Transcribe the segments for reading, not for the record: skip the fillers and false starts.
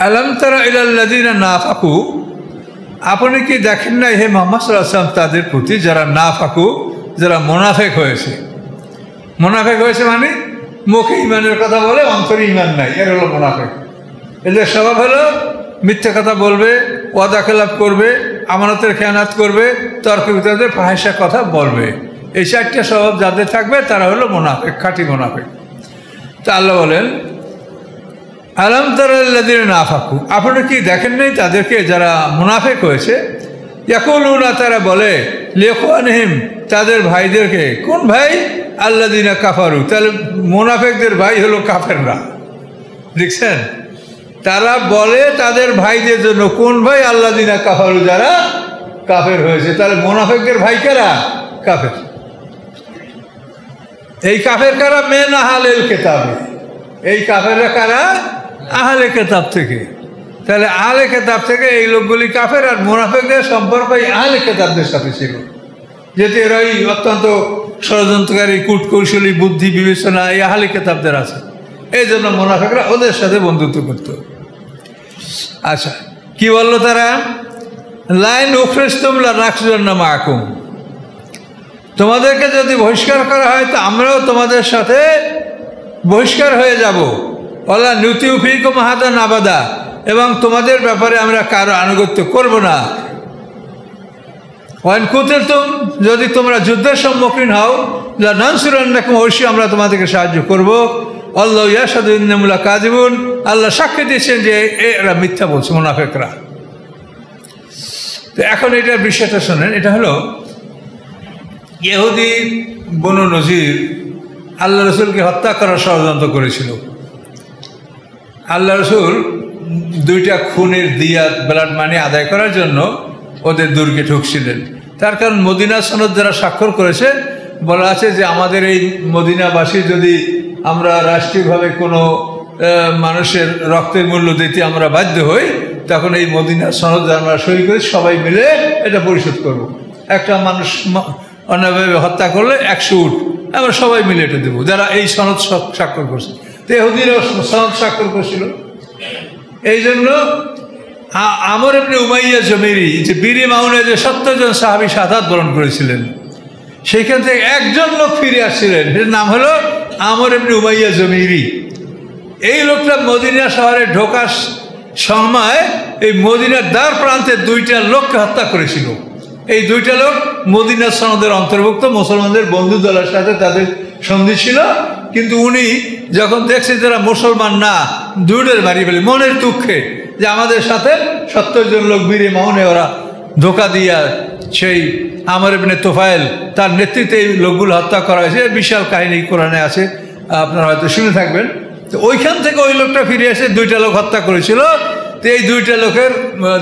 আলাম তারা ইলাল্লাযিনা নাফাকু, আপনি কি দেখেন না হে মুহাম্মদ সাল্লাল্লাহু আলাইহি ওয়াসাল্লাম তাদের প্রতি যারা নাফাকু, যারা মুনাফিক হয়েছে। মুনাফিক হয়েছে মানে মুখে ঈমানের কথা বলে অন্তরে ঈমান নাই, এর হলো মুনাফিক। এদের স্বভাব হলো মিথ্যা কথা বলবে, ওয়াদা খেলাপ করবে, আমানতের খেয়ানত করবে, তর্ক বিতর্কে ফাহিশা কথা বলবে। এই চারটা স্বভাব যাদের থাকবে তারা হলো মুনাফিক, খাঁটি মুনাফিক। তা আল্লাহ বলেন আলাম তারাল্লাযিনা নাফাকু, আপনি কি দেখেন নাই তাদেরকে যারা মুনাফিক হয়েছে। ইয়াকুলুনা, তারা বলে লিইখওয়ানিহিম, তাদের ভাইদেরকে। কোন ভাই? আল্লাযিনা কাফারু, তাহলে মুনাফিকদের ভাই হলো কাফেররা। দেখছেন, তারা বলে তাদের ভাইদের জন্য কোন ভাই? আল্লাযিনা কাফারু, যারা কাফের হয়েছে। তাহলে মুনাফিকদের ভাই কারা? কাফের। এই কাফের কারা? মিন আহলিল কিতাব, এই কাফেররা কারা? আহলে কিতাব থেকে। তাহলে আহলে কিতাব থেকে এই লোকগুলি কাফের, আর মুনাফিকদের সম্পর্ক এই আহলে কিতাবদের সাথে ছিল, যেহেতু এরাই অত্যন্ত ষড়যন্ত্রকারী, কূটকৌশলী, বুদ্ধি বিবেচনা এই আহলে কিতাবদের আছে। এই জন্য মুনাফিকরা ওদের সাথে বন্ধুত্ব করত। আচ্ছা, কি বললো তারা? লাইন উখরিজতুম লানাখরুজান্না মাআকুম, তোমাদেরকে যদি বহিষ্কার করা হয় তো আমরাও তোমাদের সাথে বহিষ্কার হয়ে যাব। ওয়ালা নুতিউ ফীকুম আহাদান আবাদা, এবং তোমাদের ব্যাপারে আমরা কারো আনুগত্য করব না। ওয়াইন কুতিলতুম, যদি তোমরা যুদ্ধের সম্মুখীন হও, লানানসুরান্নাকুম, অবশ্যই আমরা তোমাদেরকে সাহায্য করব। আল্লাহু ইয়াশহাদু ইন্নাহুম লাকাযিবুন, আল্লাহ সাক্ষী দিচ্ছেন যে এরা মিথ্যা বলছে, মুনাফিকরা। তো এখন এটার বিষয়টা শোনেন। এটা হলো ইহুদি বনু নজির আল্লাহ রসুলকে হত্যা করার ষড়যন্ত্র করেছিল। আল্লাহ রসুল দুইটা খুনের দিয়াত, ব্লাড মানি আদায় করার জন্য ওদের দুর্গে ঢুকছিলেন। তার কারণ মদিনা সনদ যারা স্বাক্ষর করেছে, বলা আছে যে আমাদের এই মদিনাবাসী যদি আমরা রাষ্ট্রীয়ভাবে কোনো মানুষের রক্তের মূল্য দিতে আমরা বাধ্য হই, তখন এই মদিনা সনদ আমরা সই করে সবাই মিলে এটা পরিশোধ করব। একটা মানুষ অন্যায়ভাবে হত্যা করলে 100 উট আমরা সবাই মিলে এটা দেবো, যারা এই সনদ স্বাক্ষর করছে। তো ইহুদিরাও সনদ স্বাক্ষর করছিল। এই জন্য আমর ইবনে উমাইয়া জমিরি, যে বীরে মাউনে যে 70 জন সাহাবী শাহাদাত বরণ করেছিলেন, সেইখান থেকে একজন লোক ফিরে আসছিলেন, এর নাম হলো আমর ইবনে উমাইয়া জমিরি। এই লোকটা মদিনা শহরে ঢোকার সময় এই মদিনার দ্বার প্রান্তে 2টা লোককে হত্যা করেছিল। এই 2টা লোক মদিনা সনদের অন্তর্ভুক্ত, মুসলমানদের বন্ধু দলের সাথে তাদের সন্ধি ছিল। কিন্তু উনি যখন দেখছে যারা মুসলমান না, দুইদের মারি ফেলে মনের দুঃখে, যে আমাদের সাথে 70 জন লোক বীরে মাউনে ওরা ধোকা দিয়া সেই আমর ইবনে তুফাইল তার নেতৃত্বে এই লোকগুলো হত্যা করা হয়েছে। বিশাল কাহিনী কোরআনে আছে, আপনারা হয়তো শুনে থাকবেন। তো ওইখান থেকে ওই লোকটা ফিরে এসে 2টা লোক হত্যা করেছিল। তো এই 2টা লোকের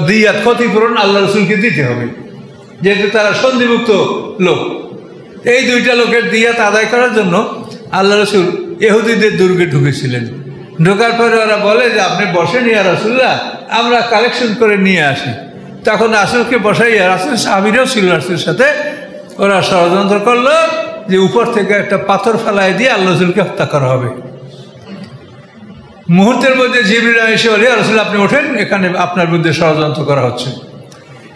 দিয়াত, ক্ষতিপূরণ আল্লাহ রসুলকে দিতে হবে, যেহেতু তারা সন্ধিভুক্ত লোক। এই 2টা লোকের দিয়াত আদায় করার জন্য আল্লাহ রসুল ইহুদিদের দুর্গে ঢুকেছিলেন। ঢোকার পরে ওরা বলে যে আপনি বসেন ইয়া রাসূলুল্লাহ, আমরা কালেকশন করে নিয়ে আসি। তখন রাসূলকে বসাইয়া, রাসূল সাহাবীরাও ছিল রাসূলের সাথে, ওরা ষড়যন্ত্র করলো যে উপর থেকে একটা পাথর ফেলায় দিয়ে আল্লাহ রসুলকে হত্যা করা হবে। মুহূর্তের মধ্যে জিবরিল এসে বলে, ইয়া রাসূল আপনি ওঠেন, এখানে আপনার বিরুদ্ধে ষড়যন্ত্র করা হচ্ছে।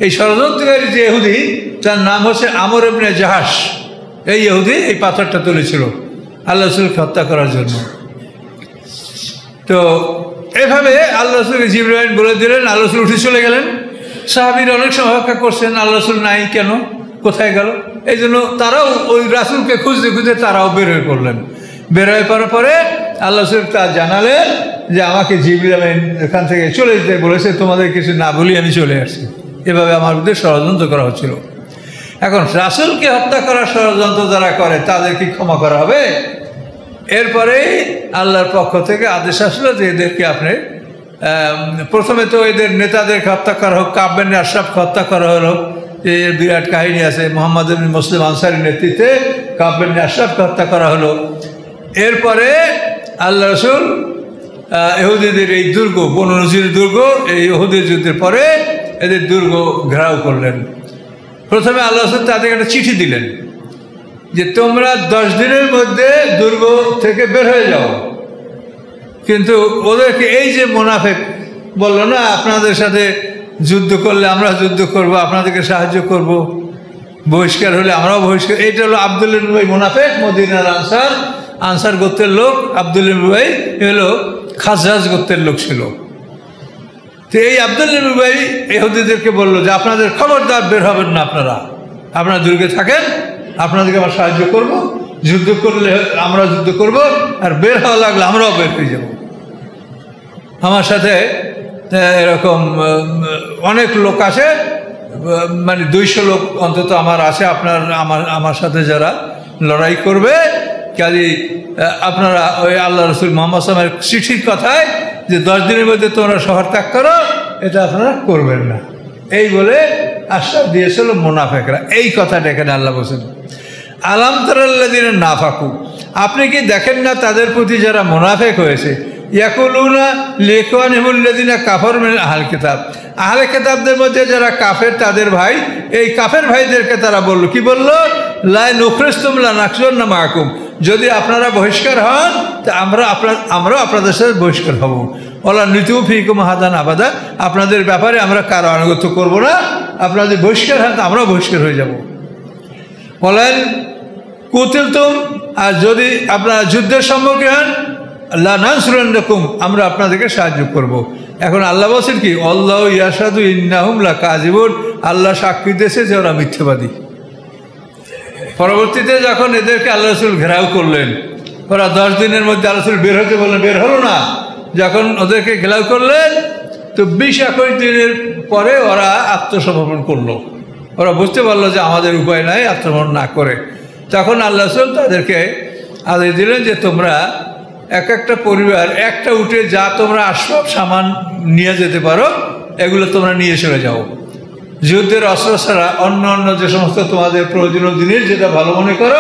এই ষড়যন্ত্রকারী যে ইহুদি, তার নাম হচ্ছে আমর ইবনে জাহাশ। এই ইহুদি এই পাথরটা তুলেছিল আল্লাহ রসুলকে হত্যা করার জন্য। তো এভাবে আল্লাহ রসুলকে জিবরাইল বলে দিলেন, আল্লাহ রসুল উঠে চলে গেলেন। সাহাবীরা অনেক সময় অপেক্ষা করছেন, আল্লাহ রসুল নাই কেন, কোথায় গেল। এই জন্য তারাও ওই রাসূলকে খুঁজতে খুঁজতে তারাও বের হয়ে পড়লেন। বের হয়ে পড়ার পরে আল্লাহ রসুল তা জানালেন যে আমাকে জিবরাইল এখান থেকে চলে যেতে বলেছে, তোমাদের কিছু না বলি আমি চলে আসছি। এভাবে আমার বিরুদ্ধে ষড়যন্ত্র করা হচ্ছিল। এখন রাসূলকে হত্যা করার ষড়যন্ত্র যারা করে তাদের কি ক্ষমা করা হবে? এরপরে আল্লাহর পক্ষ থেকে আদেশ আসলো যে এদেরকে আপনি প্রথমে তো এদের নেতাদেরকে হত্যা করা হোক। কাব বিন আশরাফকে হত্যা করা হলো, এর বিরাট কাহিনী আছে। মুহাম্মদ ইবনে মুসলিম আনসারীর নেতৃত্বে কাব বিন আশরাফকে হত্যা করা হলো। এরপরে আল্লাহ রসুল ইহুদিদের এই দুর্গ, বনু নজির দুর্গ, এই ইহুদের যুদ্ধের পরে এদের দুর্গ ঘেরাও করলেন। প্রথমে আল্লাহ রসুল তাদেরকে একটা চিঠি দিলেন যে তোমরা 10 দিনের মধ্যে দুর্গ থেকে বের হয়ে যাও। কিন্তু ওদেরকে এই যে মুনাফিক বললো না আপনাদের সাথে যুদ্ধ করলে আমরা যুদ্ধ করব, আপনাদেরকে সাহায্য করব, বহিষ্কার হলে আমরাও বহিষ্কার। এটা হলো আব্দুল্লাহ ইবনে উবাই মুনাফিক, মদিনার আনসার গোত্রের লোক। আব্দুল্লাহ ইবনে উবাই হলো খাজরাজ গোত্রের লোক ছিল। তো এই আব্দুল্লাহ ইবনে উবাই ইহুদিদেরকে বললো যে আপনাদের খবরদার বের হবেন না, আপনারা দুর্গে থাকেন, আপনাদেরকে আমরা সাহায্য করব, যুদ্ধ করলে আমরা যুদ্ধ করব, আর বের হওয়া লাগলে আমরাও বের হয়ে যাব। আমার সাথে এরকম অনেক লোক আসে, মানে 200 লোক অন্তত আমার আছে, আমার সাথে যারা লড়াই করবে। কাজে আপনারা ওই আল্লাহ রসুল মুহাম্মদ সাল্লাল্লাহু আলাইহি ওয়াসাল্লামের চিঠির কথায় যে 10 দিনের মধ্যে তোমরা শহর ত্যাগ করো, এটা আপনারা করবেন না, এই বলে আশ্বাস দিয়েছিল মুনাফিকরা। এই কথাটা এখানে আল্লাহ বলছেন, আলাম তারাল্লাযিনা নাফাকু, আপনি কি দেখেন না তাদের প্রতি যারা মুনাফিক হয়েছে, ইয়াকুলুনা লিইখওয়ানিহিমুল্লাযিনা কাফারু মিনাল আহলিল কিতাব, আহলে কিতাবদের মধ্যে যারা কাফের তাদের ভাই, এই কাফের ভাইদেরকে তারা বলল, কি বলল, লা নুখরিজতুম লানাখরুজন্না মাআকুম, যদি আপনারা বহিষ্কার হন তা আমরাও আপনাদের সাথে বহিষ্কার হব। ওয়ালা নুতিউ ফীকুম আহাদান আবাদা, আপনাদের ব্যাপারে আমরা কারো আনুগত্য করব না, আপনাদের বহিষ্কার হন আমরাও বহিষ্কার হয়ে যাব। বলেন কুতিলতুম, আর যদি আপনারা যুদ্ধের সম্মুখীন হন, লানানসুরান্নাকুম, আমরা আপনাদেরকে সাহায্য করব। এখন আল্লাহ বলছেন কি, আল্লাহু ইয়াশহাদু ইন্নাহুম লাকাযিবুন, আল্লাহ সাক্ষী দিয়েছে যে ওরা মিথ্যাবাদী। পরবর্তীতে যখন এদেরকে আল্লাহ রাসূল ঘেরাও করলেন, ওরা 10 দিনের মধ্যে আল্লাহ রাসূল বের হতে বললেন, বের হলো না। যখন ওদেরকে ঘেরাও করলেন তো 20-21 দিনের পরে ওরা আত্মসমর্পণ করলো। ওরা বুঝতে পারলো যে আমাদের উপায় নাই আত্মসমর্পণ না করে। তখন আল্লাহ রাসূল তাদেরকে আদেশ দিলেন যে তোমরা এক একটা পরিবার একটা উঠে যা তোমরা আসবাব সামান নিয়ে যেতে পারো এগুলো তোমরা নিয়ে চলে যাও। যুদ্ধের অস্ত্র ছাড়া অন্য যে সমস্ত তোমাদের প্রয়োজনীয় জিনিস যেটা ভালো মনে করো,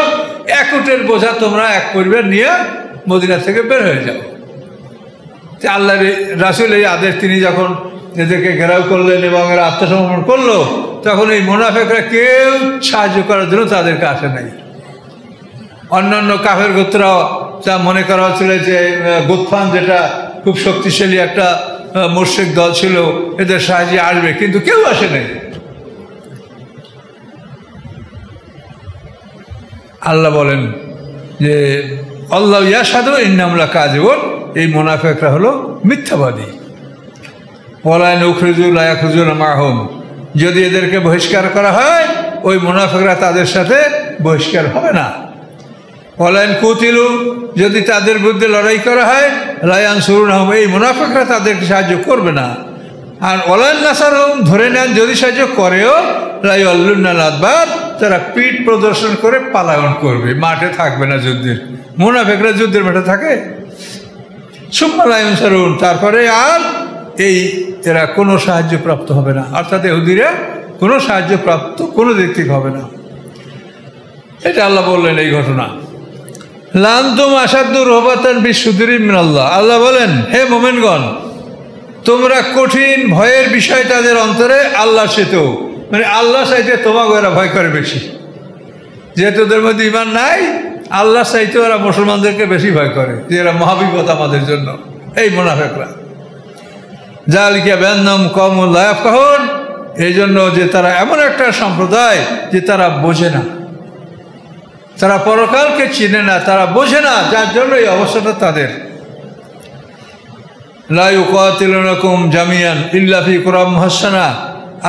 এক উটের বোঝা তোমরা এক পরিবার নিয়ে মদিনা থেকে বের হয়ে যাও। আল্লাহ রাসূল এই আদেশ তিনি যখন এদেরকে ঘেরাও করলেন এবং এরা আত্মসমর্পণ করলো, তখন এই মুনাফিকরা কেউ সাহায্য করার জন্য তাদেরকে আসে নাই। অন্যান্য কাফের গোত্ররাও যা মনে করা হচ্ছিল যে গুতফান যেটা খুব শক্তিশালী একটা মুশরিক দল ছিল, এদের সাহায্যে আসবে, কিন্তু কেউ আসে নাই। আল্লাহ বলেন যে আল্লাহু ইয়াশহাদু ইন্নাহুম লাকাযিবুন, এই মুনাফিকরা হলো মিথ্যাবাদী। ওয়ালা নুখরিজু লা ইয়াখরুজুনা মাআহুম, যদি এদেরকে বহিষ্কার করা হয় ওই মুনাফিকরা তাদের সাথে বহিষ্কার হবে না। ওয়ালা ইন কুতিলু, যদি তাদের বিরুদ্ধে লড়াই করা হয়, লা ইয়ানসুরুনহুম, এই মুনাফিকরা তাদেরকে সাহায্য করবে না। আর ওয়ালা ইন নাসারহুম, ধরে নেন যদি সাহায্য করেও, লা ইউল্লুনাল আদবার, তারা পিঠ প্রদর্শন করে পালায়ন করবে, মাঠে থাকবে না যুদ্ধের। মুনাফিকরা যুদ্ধের মাঠে থাকে। সুম্মা লা ইউনসারুন, তারপরে আর এরা কোনো সাহায্য প্রাপ্ত হবে না, অর্থাৎ ইহুদিরা কোনো সাহায্য প্রাপ্ত কোনো দিক থেকে হবে না। এটা আল্লাহ বললেন এই ঘটনা। লানতুম আসাদ্দু রহবাতান বিসুদুরি মিনাল্লাহ, আল্লাহ বলেন হে মুমিনগণ, তোমরা কঠিন ভয়ের বিষয় তাদের অন্তরে আল্লাহ সেতেও, মানে আল্লাহ চাইতে তোমাকে ওরা ভয় করে বেশি। যেহেতু ওদের মধ্যে ঈমান নাই, আল্লাহ চাইতে ওরা মুসলমানদেরকে বেশি ভয় করে, যে এরা মহাবিপদ আমাদের জন্য। এই মুনাফিকরা যালিকা বিআন্নাহুম কওমুন লা ইয়াফকাহুন, এই জন্য যে তারা এমন একটা সম্প্রদায় যে তারা বোঝে না, তারা পরকালকে চিনে না, তারা বোঝে না, যার জন্য এই অবস্থাটা তাদের। লা ইউকাতিলুনাকুম জামিয়ান ইল্লা ফি কুরাম মুহাসসানা,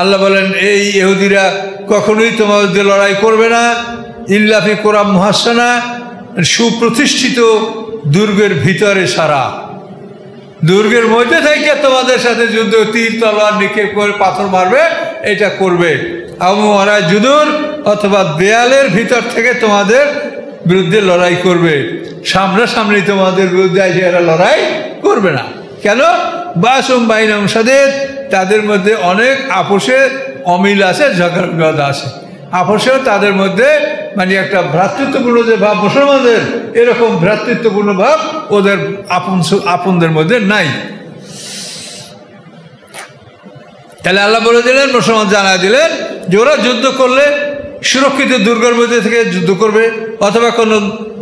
আল্লাহ বলেন এই ইহুদিরা কখনোই তোমাদের লড়াই করবে না, ইল্লা ফি কুরাম মুহাসসানা, সুপ্রতিষ্ঠিত দুর্গের ভিতরে সারা, দুর্গের মধ্যে থেকে তোমাদের সাথে যুদ্ধ, তীর তলোয়ার নিক্ষেপ করে পাথর মারবে, এটা করবে। আমরা যুদুর, অথবা দেয়ালের ভিতর থেকে তোমাদের বিরুদ্ধে লড়াই করবে, সামনাসামনি তোমাদের বিরুদ্ধে এসে এরা লড়াই করবে না। কেন? বাসুম বাইনাহুম শাদীদ, তাদের মধ্যে অনেক আপোষের অমিল আছে, ঝগড়া আছে, আপোষেও তাদের মধ্যে মানে একটা ভ্রাতৃত্বপূর্ণ যে ভাব মুসলমানদের, এরকম ভ্রাতৃত্বপূর্ণ ভাব ওদের আপনদের মধ্যে নাই। তাহলে আল্লাহ বলে দিলেন, মুসলমান জানা দিলেন যে ওরা যুদ্ধ করলে সুরক্ষিত দুর্গের মধ্যে থেকে যুদ্ধ করবে, অথবা কোনো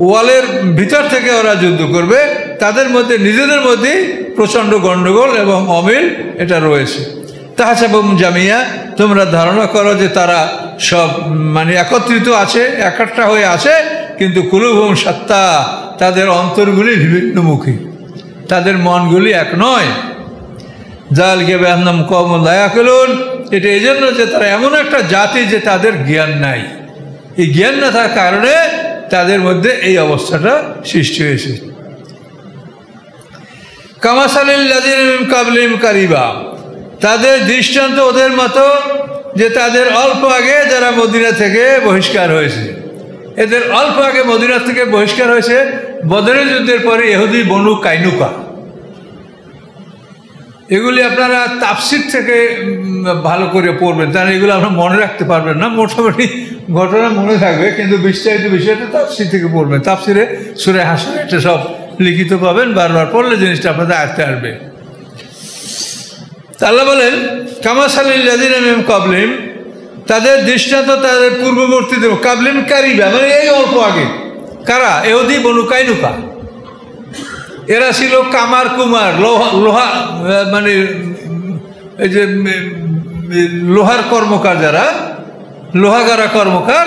ওয়ালের ভিতর থেকে ওরা যুদ্ধ করবে, তাদের মধ্যে নিজেদের মধ্যেই প্রচণ্ড গণ্ডগোল এবং অমিল এটা রয়েছে। তাহসাবুহুম জামিয়া, তোমরা ধারণা করো যে তারা সব মানে একত্রিত আছে, একটা হয়ে আছে, কিন্তু কুলুবুহুম শাত্তা, তাদের অন্তরগুলি বিভিন্নমুখী, তাদের মনগুলি এক নয়। যালিকা বিআন্নাহুম কওমুন লা ইয়াকিলুন, এটা এই জন্য যে তারা এমন একটা জাতি যে তাদের জ্ঞান নাই। এই জ্ঞান না থাকার কারণে তাদের মধ্যে এই অবস্থাটা সৃষ্টি হয়েছে। কামাসালিল লাযিনা মিন ক্বাবলিহিম কারিবা, তাদের দৃষ্টান্ত ওদের মতো যে তাদের অল্প আগে যারা মদিনা থেকে বহিষ্কার হয়েছে। এদের অল্প আগে মদিনা থেকে বহিষ্কার হয়েছে বদরের যুদ্ধের পরে ইহুদি বনু কাইনুকা। এগুলি আপনারা তাফসির থেকে ভালো করে পড়বেন, তাহলে এগুলো আপনারা মনে রাখতে পারবেন না। মোটামুটি ঘটনা মনে থাকবে, কিন্তু বিস্তারিত বিষয়টা তাফসির থেকে পড়বেন। তাফসিরে সূরা হাশর এটা সব লিখিত পাবেন, বারবার পড়লে জিনিসটা আপনাদের আয়ত্তে আসবে। আল্লাহ বলেন কামাসালিল লাযিনা মিন ক্বাবলিহিম, তাদের দৃষ্টান্ত তাদের পূর্ববর্তীদের, ক্বাবলিহিম কারিবা মানে এই অল্প আগে। কারা? ইহুদি বনু কাইনুকা। এরা ছিল কামার কুমার, লোহা মানে এই যে লোহার কর্মকার, যারা লোহাগারা কর্মকার,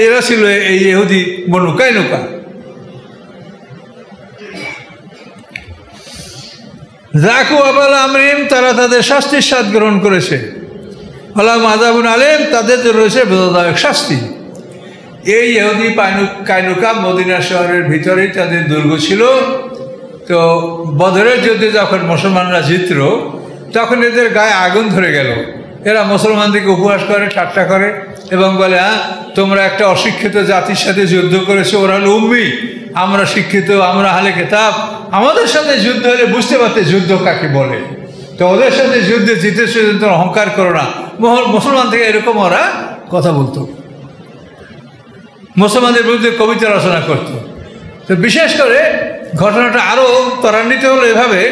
এরা ছিল এই ইহুদি বনু কাইনুকা। যাকু আবাল আমরিম, তারা তাদের শাস্তির স্বাদ গ্রহণ করেছে। আলাহুম আযাবুন আলীম, তাদের রয়েছে বেদনাদায়ক শাস্তি। এই ইহুদি কাইনুকা মদিনা শহরের ভিতরেই তাদের দুর্গ ছিল। তো বদরের যুদ্ধে যখন মুসলমানরা জিতল, তখন এদের গায়ে আগুন ধরে গেল। এরা মুসলমানদেরকে উপহাস করে, ঠাট্টা করে এবং বলে, হ্যাঁ তোমরা একটা অশিক্ষিত জাতির সাথে যুদ্ধ করেছো, ওরা হলো উম্মি, আমরা শিক্ষিত, আমরা আহলে কিতাব, আমাদের সাথে যুদ্ধ হলে বুঝতে পারতে যুদ্ধ কাকে বলে। তো ওদের সাথে যুদ্ধে জিতেছে, তোমরা অহংকার করো না। মুসলমান থেকে এরকম ওরা কথা বলতো, মুসলমানদের বিরুদ্ধে কবিতা রচনা করত। তো বিশেষ করে ঘটনাটা আরও ত্বরান্বিত হলো এভাবে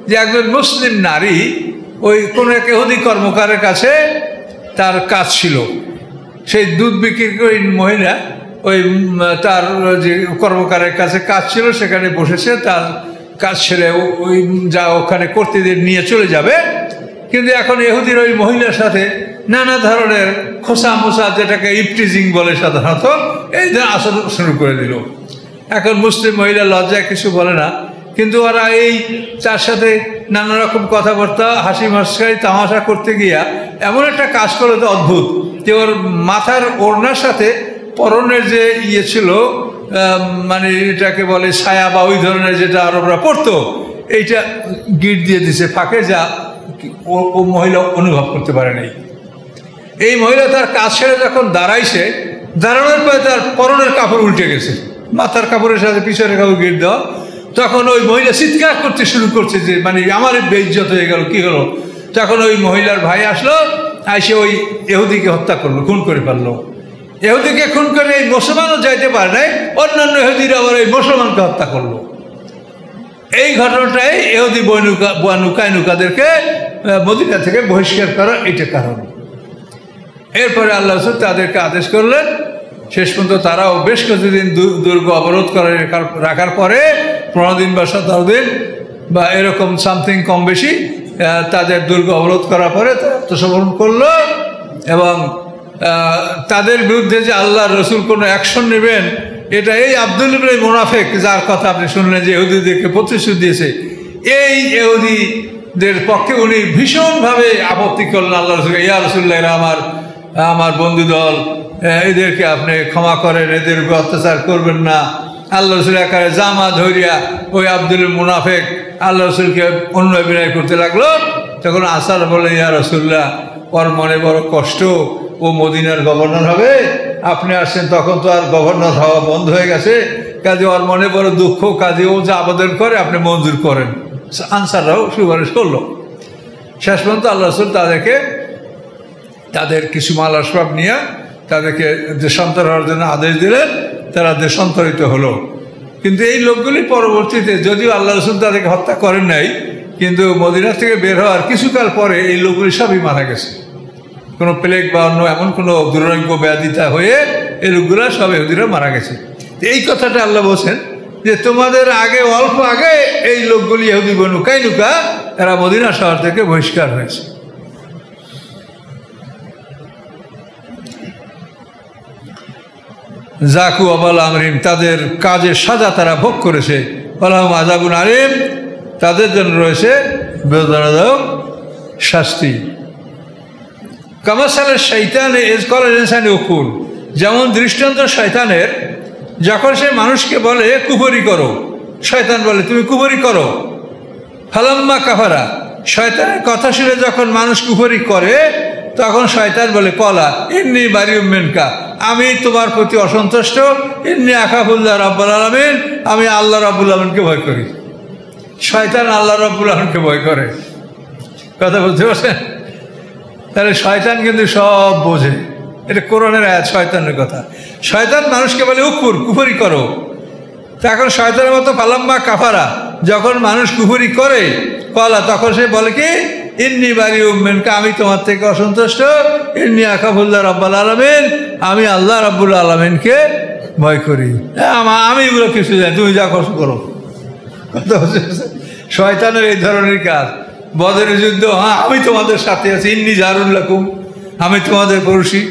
যে একজন মুসলিম নারী ওই কোনো এক ইহুদি কর্মকারের কাছে তার কাজ ছিল। সেই দুধ বিক্রি করে মহিলা ওই তার যে কর্মকারের কাছে কাজ ছিল সেখানে বসেছে, তার কাজ ছেড়ে ওই যা ওখানে করতে দিয়ে নিয়ে চলে যাবে। কিন্তু এখন ইহুদির ওই মহিলার সাথে নানা ধরনের খোসা মোসা, যেটাকে ইপটিজিং বলে সাধারণত, এই আচরণ শুরু করে দিল। এখন মুসলিম মহিলা লজ্জায় কিছু বলে না, কিন্তু ওরা এই তার সাথে নানা রকম কথাবার্তা, হাসি মাস্কারি তামাশা করতে গিয়া এমন একটা কাজ করলো তো অদ্ভুত, যে ওর মাথার ওড়নার সাথে পরনের যে ইয়ে ছিল, মানে এটাকে বলে ছায়া বা ওই ধরনের যেটা আরবরা পড়তো, এইটা গিট দিয়ে দিছে ফাঁকে, যা ও মহিলা অনুভব করতে পারে নাই। এই মহিলা তার কাজ ছেড়ে যখন দাঁড়াইছে, দাঁড়ানোর পরে তার পরনের কাপড় উল্টে গেছে, মাথার কাপড়ের সাথে পিছনের কাপড় গিট দেওয়া। তখন ওই মহিলা চিৎকার করতে শুরু করছে যে মানে আমার বেইজ্জত হয়ে গেল, কি হলো? তখন ওই মহিলার ভাই আসলো, এসে ওই ইহুদিকে হত্যা করলো, খুন করে ফেললো। ইহুদিকে খুন করে এই মুসলমানও যাইতে পারে নাই, অন্যান্য ইহুদিরা আবার এই মুসলমানকে হত্যা করলো। এই ঘটনাটাই ইহুদি বনু কাইনুকাদেরকে মদিনা থেকে বহিষ্কার করার এটা কারণ। এরপরে আল্লাহ রাসূল তাদেরকে আদেশ করলেন, শেষ পর্যন্ত তারাও বেশ কিছুদিন দুর্গ অবরোধ করে রাখার পরে 15 দিন বা 17 দিন বা এরকম সামথিং কম বেশি তাদের দুর্গ অবরোধ করার পরে আত্মসমর্পণ করলো। এবং তাদের বিরুদ্ধে যে আল্লাহ রসুল কোনো অ্যাকশন নেবেন, এটা এই আব্দুল ইবনে মুনাফিক, যার কথা আপনি শুনলেন যে ইহুদিদেরকে প্রতিশ্রুতি দিয়েছে, এই ইহুদিদের পক্ষে উনি ভীষণভাবে আপত্তি করলেন। আল্লাহ রসুল, ইয়া রাসূলুল্লাহ, এরা আমার বন্ধু দল, এদেরকে আপনি ক্ষমা করেন, এদের উপর অত্যাচার করবেন না। আল্লাহ রসুল একারে জামা ধরিয়া ওই আব্দুল মুনাফিক আল্লাহ রসুলকে অন্য বিনয় করতে লাগলো। তখন আসার বলে, ইয়া রাসূলুল্লাহ, ওর মনে বড় কষ্ট, ও মদিনার গভর্নর হবে, আপনি আসছেন তখন তো আর গভর্নর হওয়া বন্ধ হয়ে গেছে, কাজে ওর মনে বড় দুঃখ, কাজে ও যা আবেদন করে আপনি মঞ্জুর করেন। আনসাররাও সুপারিশ করলো। শেষ পর্যন্ত আল্লাহ রসুল তাদের কিছু মাল আসবাব নিয়ে তাদেরকে দেশান্তর হওয়ার জন্য আদেশ দিলেন, তারা দেশান্তরিত হলো। কিন্তু এই লোকগুলি পরবর্তীতে, যদিও আল্লাহ রসুল তাদেরকে হত্যা করেন নাই, কিন্তু মদিনা থেকে বের হওয়ার কিছুকাল পরে এই লোকগুলি সবই মারা গেছে। কোনো প্লেগ বা অন্য এমন কোনো দুরারোগ্য ব্যাধিতা হয়ে এই লোকগুলো সব ইহুদিরা মারা গেছে। এই কথাটা আল্লাহ বলছেন যে তোমাদের আগে অল্প আগে এই লোকগুলি ইহুদি বনু কাইনুকা এরা মদিনা শহর থেকে বহিষ্কার হয়েছে। জাকু আবাল আমরিম, তাদের কাজের সাজা তারা ভোগ করেছে। আল্লাহ আযাবুন আলিম, তাদের জন্য রয়েছে বেদনাদায়ক শাস্তি। কামাসালের শয়তানে ইজকালের ইনসানি উকুল, যেমন দৃষ্টান্ত শয়তানের, যখন সে মানুষকে বলে কুফরি করো, শয়তান বলে তুমি কুফরি করো। ফালাম্মা কাফারা, শয়তানের কথা শুনে যখন মানুষ কুফরি করে তখন শয়তান বলে কলা ইন্নী বারিউম মিনকা, আমি তোমার প্রতি অসন্তুষ্ট। ইন্নী আখাফুল্লাহ রাব্বুল আলামিন, আমি আল্লাহ রাব্বুল আলামিনকে ভয় করি। শয়তান আল্লাহ রাব্বুল আলামিনকে ভয় করে। কথা বলতে পারছেন? তাহলে শয়তান কিন্তু সব বোঝে। এটা কোরআনের আয়াত, শয়তানের কথা। শয়তান মানুষকে বলে উকুর, কুফরি করো। তা এখন শয়তানের মতো ফালাম্মা কাফারা, যখন মানুষ কুফরি করে কলা, তখন সে বলে কি ইন্নী বারিউম মিনকা, আমি তোমার থেকে অসন্তুষ্ট। ইন্নী আখাফুল্লাহ রাব্বুল আলামিন, আমি আল্লাহ রাব্বুল আলামিনকে ভয় করি। আমি এগুলো কিছু জানি, তুমি যা করছো করো। শয়তানের এই ধরনের কাজ। বদরের যুদ্ধ, হ্যাঁ আমি তোমাদের সাথে আছি। ইন্নী জারুল লাকুম, আমি তোমাদের পড়শি।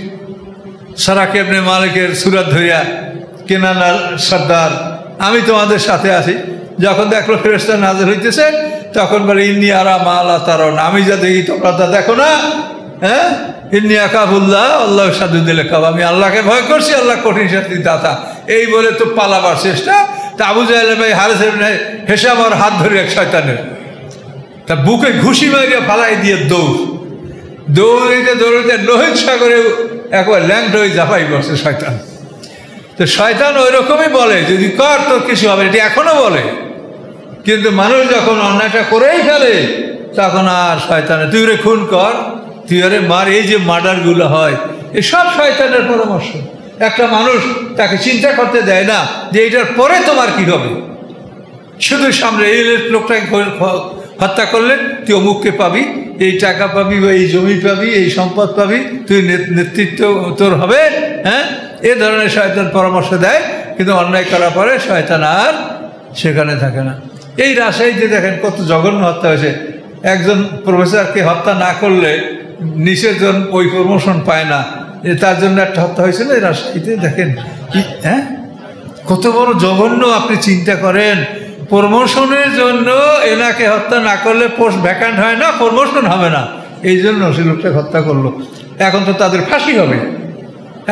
সারাকে ইবনে মালিকের সুরাত ধরিয়া কেনানার সর্দার, আমি তোমাদের সাথে আছি। যখন দেখলো ফেরেশতা নাযিল হইতেছে তখন বলে ইন্নী আরা মা লা তারাউন, আমি যা দেখি তোমরা তা দেখো না। হ্যাঁ, ইন্নী আখাফুল্লাহ আল্লাহ শাদীদুল ইকাব, আমি আল্লাহকে ভয় করছি, আল্লাহ কঠিন শাস্তির দাতা। এই বলে তো পালাবার চেষ্টা। তা আবু জাহেল ভাই হারিস ইবনে হিশাম আর হাত ধরে এক শয়তানের, তা বুকে ঘুষি মারিয়া ফালাই দিয়ে দৌড়াইতে দৌড়াইতে লোহিত সাগরে একবার ল্যাংট হয়ে জাফাই করছে শয়তান। তো শয়তান ওই রকমই বলে, যদি কর তোর কিছু হবে, এটি এখনো বলে। কিন্তু মানুষ যখন অন্যায়টা করেই ফেলে তখন আর শয়তানে তুই রে খুন কর, তুই আরে মার, এই যে মার্ডারগুলো হয় এসব শয়তানের পরামর্শ। একটা মানুষ তাকে চিন্তা করতে দেয় না যে এটার পরে তোমার কি হবে। শুধু সামনে এই লোকটাকে হত্যা করলে তুই অমুককে পাবি, এই টাকা পাবি বা এই জমি পাবি, এই সম্পদ পাবি, তুই নেতৃত্ব তোর হবে। হ্যাঁ, এ ধরনের শয়তান পরামর্শ দেয়। কিন্তু অন্যায় করার পরে শয়তান আর সেখানে থাকে না। এই রাজশাহীতে দেখেন কত জঘন্য হত্যা হয়েছে। একজন প্রফেসরকে হত্যা না করলে নিচের জন ওই প্রমোশন পায় না, তার জন্য একটা হত্যা হয়েছিল এই রাজশাহীতে। দেখেন হ্যাঁ, কত বড় জঘন্য আপনি চিন্তা করেন। প্রমোশনের জন্য এনাকে হত্যা না করলে পোস্ট ভ্যাকান্ট হয় না, প্রমোশন হবে না, এই জন্য সে লোকটাকে হত্যা করলো। এখন তো তাদের ফাঁসি হবে।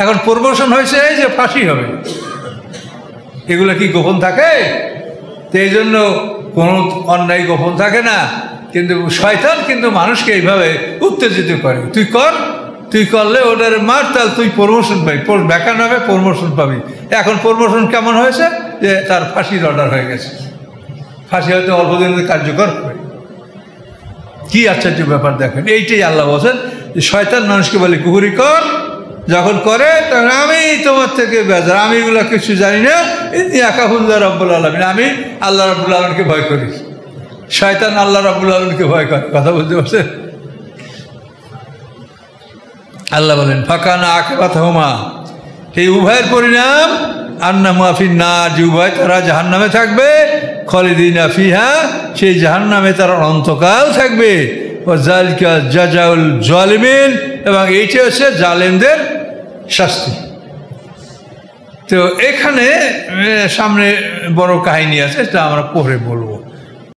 এখন প্রমোশন হয়েছে এই যে ফাঁসি হবে। এগুলো কি গোপন থাকে? তো এই জন্য কোনো অন্যায় গোপন থাকে না। কিন্তু শয়তান কিন্তু মানুষকে এইভাবে উত্তেজিত করে, তুই কর, তুই করলে ওটার মার, তাহলে তুই প্রমোশন পাবি, পোস্ট ভ্যাকান্ট হবে, প্রমোশন পাবি। এখন প্রমোশন কেমন হয়েছে যে তার ফাঁসির অর্ডার হয়ে গেছে। ফাঁসি হয়তো অল্প দিনের কার্যকর হবে। কি আশ্চর্য ব্যাপার দেখেন। এইটাই আল্লাহ বলছেন যে শয়তান মানুষকে বলে কুফরি কর, যখন করে তখন আমি তোমার থেকে বেজার, আমি এগুলো কিছু জানি না। ইন্নী আখাফুল্লাহ রাব্বুল আলামিন, আমি আল্লাহ রাব্বুল আলামিনকে ভয় করি। শয়তান আল্লাহ রাব্বুল আলামিনকে ভয় করে। কথা বলতে পারছেন? আল্লাহ বলেন ফাকানা আকিবাতুহুমা, এই উভয়ের পরিণাম আন্নাহুমা ফিন্নার, যে উভয় তারা জাহান্নামে থাকবে। খালিদিনা ফিহা, সেই জাহান্নামে তারা অনন্তকাল থাকবে। ওয়াযালিকা জাযাউল জালিমিন, এবং এইটা হচ্ছে জালেমদের শাস্তি। তো এখানে সামনে বড় কাহিনী আছে, এটা আমরা পরে বলবো।